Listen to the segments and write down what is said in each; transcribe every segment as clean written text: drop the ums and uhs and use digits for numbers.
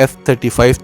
F-35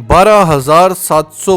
12,700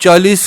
40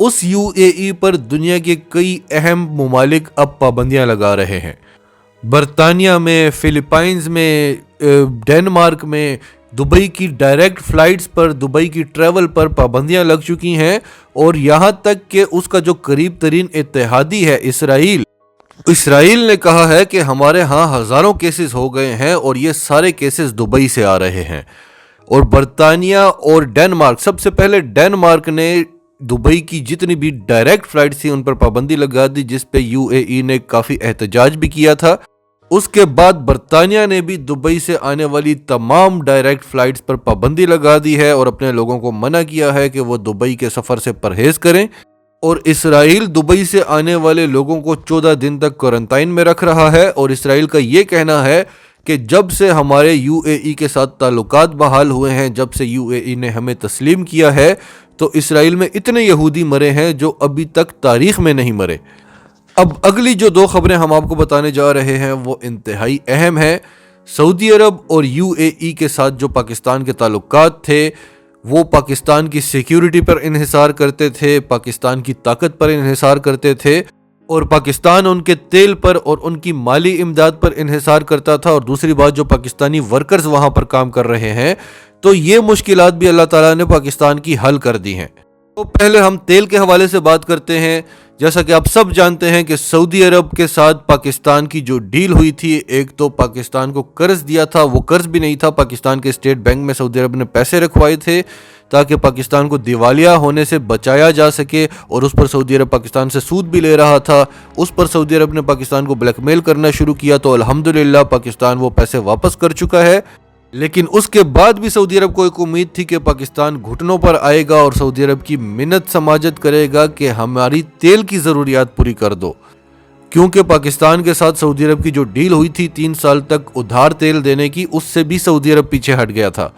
اس UAE پر دنیا کے کئی اہم ممالک اب پابندیاں لگا رہے ہیں۔ برطانیہ میں، فلپائنز میں، ڈنمارک میں دبئی کی ڈائریکٹ فلائٹس پر، دبئی کی ٹریول پر پابندیاں لگ چکی ہیں، اور یہاں تک کہ اس کا جو قریب ترین اتحادی ہے اسرائیل نے کہا ہے کہ ہمارے ہاں ہزاروں کیسز ہو گئے ہیں اور یہ سارے کیسز دبئی سے آ رہے ہیں۔ اور برطانیہ اور ڈنمارک، سب سے پہلے ڈنمارک نے دبئی کی جتنی بھی ڈائریکٹ فلائٹس تھی ان پر پابندی لگا دی، جس پہ UAE نے کافی احتجاج بھی کیا تھا۔ اس کے بعد برطانیہ نے بھی دبئی سے آنے والی تمام ڈائریکٹ فلائٹس پر پابندی لگا دی ہے اور اپنے لوگوں کو منع کیا ہے کہ وہ دبئی کے سفر سے پرہیز کریں، اور اسرائیل دبئی سے آنے والے لوگوں کو 14 دن تک کوارنٹائن میں رکھ رہا ہے۔ اور اسرائیل کا یہ کہنا ہے کہ جب سے ہمارے UAE کے ساتھ تعلقات بحال ہوئے ہیں، جب سے UAE نے ہمیں تسلیم کیا ہے، تو اسرائیل میں اتنے یہودی مرے ہیں جو ابھی تک تاریخ میں نہیں مرے۔ اب اگلی جو 2 خبریں ہم آپ کو بتانے جا رہے ہیں وہ انتہائی اہم ہیں۔ سعودی عرب اور UAE کے ساتھ جو پاکستان کے تعلقات تھے، وہ پاکستان کی سیکیورٹی پر انحصار کرتے تھے، پاکستان کی طاقت پر انحصار کرتے تھے، اور پاکستان ان کے تیل پر اور ان کی مالی امداد پر انحصار کرتا تھا۔ اور دوسری بات، جو پاکستانی ورکرز وہاں پر کام کر رہے ہیں، تو یہ مشکلات بھی اللہ تعالیٰ نے پاکستان کی حل کر دی ہیں۔ تو پہلے ہم تیل کے حوالے سے بات کرتے ہیں۔ جیسا کہ آپ سب جانتے ہیں کہ سعودی عرب کے ساتھ پاکستان کی جو ڈیل ہوئی تھی، ایک تو پاکستان کو قرض دیا تھا، وہ قرض بھی نہیں تھا، پاکستان کے اسٹیٹ بینک میں سعودی عرب نے پیسے رکھوائے تھے تاکہ پاکستان کو دیوالیہ ہونے سے بچایا جا سکے، اور اس پر سعودی عرب پاکستان سے سود بھی لے رہا تھا۔ اس پر سعودی عرب نے پاکستان کو بلیک میل کرنا شروع کیا، تو الحمدللہ پاکستان وہ پیسے واپس کر چکا ہے۔ لیکن اس کے بعد بھی سعودی عرب کو ایک امید تھی کہ پاکستان گھٹنوں پر آئے گا اور سعودی عرب کی منت سماجت کرے گا کہ ہماری تیل کی ضروریات پوری کر دو، کیونکہ پاکستان کے ساتھ سعودی عرب کی جو ڈیل ہوئی تھی 3 سال تک ادھار تیل دینے کی، اس سے بھی سعودی عرب پیچھے ہٹ گیا تھا۔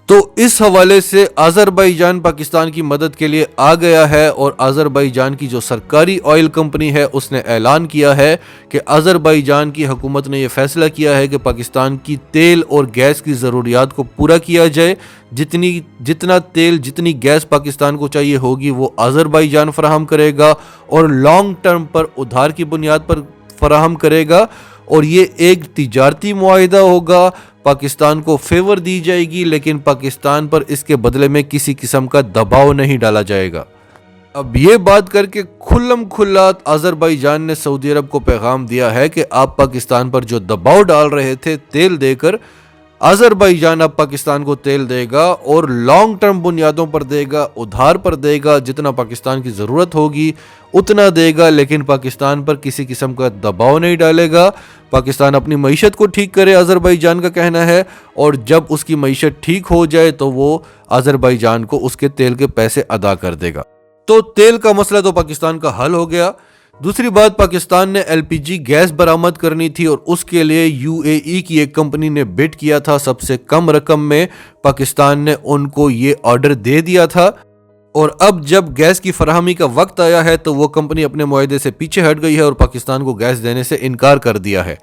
تو اس حوالے سے آذربائیجان پاکستان کی مدد کے لیے آ گیا ہے، اور آذربائیجان کی جو سرکاری آئل کمپنی ہے اس نے اعلان کیا ہے کہ آذربائیجان کی حکومت نے یہ فیصلہ کیا ہے کہ پاکستان کی تیل اور گیس کی ضروریات کو پورا کیا جائے۔ جتنا تیل، جتنی گیس پاکستان کو چاہیے ہوگی وہ آذربائیجان فراہم کرے گا، اور لانگ ٹرم پر ادھار کی بنیاد پر فراہم کرے گا، اور یہ ایک تجارتی معاہدہ ہوگا۔ پاکستان کو فیور دی جائے گی، لیکن پاکستان پر اس کے بدلے میں کسی قسم کا دباؤ نہیں ڈالا جائے گا۔ اب یہ بات کر کے کھلم کھلا آذربائیجان نے سعودی عرب کو پیغام دیا ہے کہ آپ پاکستان پر جو دباؤ ڈال رہے تھے تیل دے کر، آذربائیجان اب پاکستان کو تیل دے گا، اور لانگ ٹرم بنیادوں پر دے گا، ادھار پر دے گا، جتنا پاکستان کی ضرورت ہوگی اتنا دے گا، لیکن پاکستان پر کسی قسم کا دباؤ نہیں ڈالے گا۔ پاکستان اپنی معیشت کو ٹھیک کرے، آذربائیجان کا کہنا ہے، اور جب اس کی معیشت ٹھیک ہو جائے تو وہ آذربائیجان کو اس کے تیل کے پیسے ادا کر دے گا۔ تو تیل کا مسئلہ تو پاکستان کا حل ہو گیا۔ دوسری بات، پاکستان نے LPG گیس برآمد کرنی تھی، اور اس کے لیے UAE کی ایک کمپنی نے بٹ کیا تھا سب سے کم رقم میں۔ پاکستان نے ان کو یہ آرڈر دے دیا تھا، اور اب جب گیس کی فراہمی کا وقت آیا ہے تو وہ کمپنی اپنے معاہدے سے پیچھے ہٹ گئی ہے اور پاکستان کو گیس دینے سے انکار کر دیا ہے۔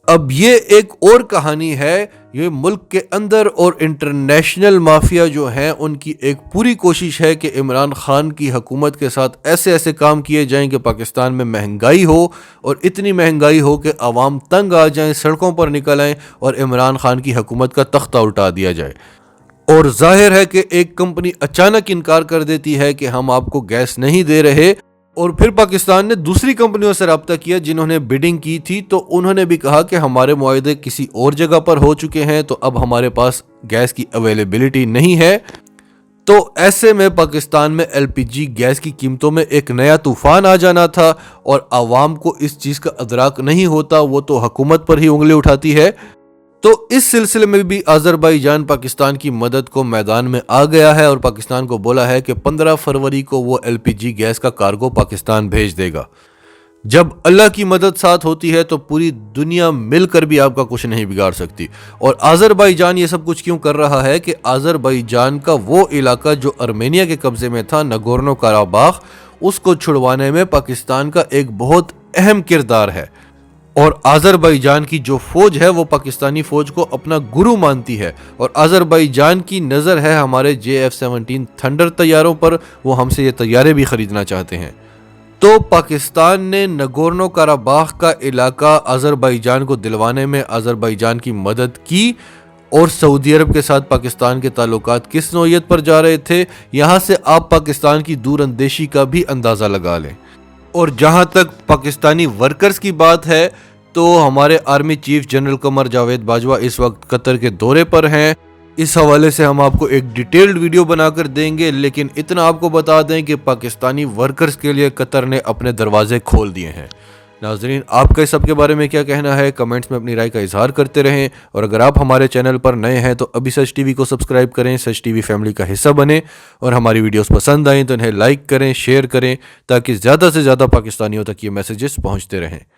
اب یہ ایک اور کہانی ہے، یہ ملک کے اندر اور انٹرنیشنل مافیا جو ہیں ان کی ایک پوری کوشش ہے کہ عمران خان کی حکومت کے ساتھ ایسے کام کیے جائیں کہ پاکستان میں مہنگائی ہو، اور اتنی مہنگائی ہو کہ عوام تنگ آ جائیں، سڑکوں پر نکل آئیں، اور عمران خان کی حکومت کا تختہ الٹا دیا جائے۔ اور ظاہر ہے کہ ایک کمپنی اچانک انکار کر دیتی ہے کہ ہم آپ کو گیس نہیں دے رہے، اور پھر پاکستان نے دوسری کمپنیوں سے رابطہ کیا جنہوں نے بیڈنگ کی تھی، تو انہوں نے بھی کہا کہ ہمارے معاہدے کسی اور جگہ پر ہو چکے ہیں، تو اب ہمارے پاس گیس کی اویلیبلٹی نہیں ہے۔ تو ایسے میں پاکستان میں LPG گیس کی قیمتوں میں ایک نیا طوفان آ جانا تھا، اور عوام کو اس چیز کا ادراک نہیں ہوتا، وہ تو حکومت پر ہی انگلی اٹھاتی ہے۔ تو اس سلسلے میں بھی آذربائیجان پاکستان کی مدد کو میدان میں آ گیا ہے، اور پاکستان کو بولا ہے کہ 15 فروری کو وہ LPG گیس کا کارگو پاکستان بھیج دے گا۔ جب اللہ کی مدد ساتھ ہوتی ہے تو پوری دنیا مل کر بھی آپ کا کچھ نہیں بگاڑ سکتی۔ اور آذربائیجان یہ سب کچھ کیوں کر رہا ہے کہ آذربائیجان کا وہ علاقہ جو ارمینیا کے قبضے میں تھا، نگورنو کاراباخ، اس کو چھڑوانے میں پاکستان کا ایک بہت اہم کردار ہے۔ اور آذربائیجان کی جو فوج ہے وہ پاکستانی فوج کو اپنا گرو مانتی ہے، اور آذربائیجان کی نظر ہے ہمارے JF-17 تھنڈر طیاروں پر، وہ ہم سے یہ طیارے بھی خریدنا چاہتے ہیں۔ تو پاکستان نے نگورنو کاراباخ کا علاقہ آذربائیجان کو دلوانے میں آذربائیجان کی مدد کی، اور سعودی عرب کے ساتھ پاکستان کے تعلقات کس نوعیت پر جا رہے تھے، یہاں سے آپ پاکستان کی دور اندیشی کا بھی اندازہ لگا لیں۔ اور جہاں تک پاکستانی ورکرز کی بات ہے تو ہمارے army chief general Qamar Javed Bajwa اس وقت قطر کے دورے پر ہیں، اس حوالے سے ہم آپ کو ایک ڈیٹیلڈ ویڈیو بنا کر دیں گے، لیکن اتنا آپ کو بتا دیں کہ پاکستانی ورکرز کے لیے قطر نے اپنے دروازے کھول دیے ہیں۔ ناظرین، آپ کا اس سب کے بارے میں کیا کہنا ہے؟ کمنٹس میں اپنی رائے کا اظہار کرتے رہیں، اور اگر آپ ہمارے چینل پر نئے ہیں تو ابھی سچ ٹی وی کو سبسکرائب کریں، سچ ٹی وی فیملی کا حصہ بنیں، اور ہماری ویڈیوز پسند آئیں تو انہیں لائک کریں، شیئر کریں، تاکہ زیادہ سے زیادہ پاکستانیوں تک یہ میسیجز پہنچتے رہیں۔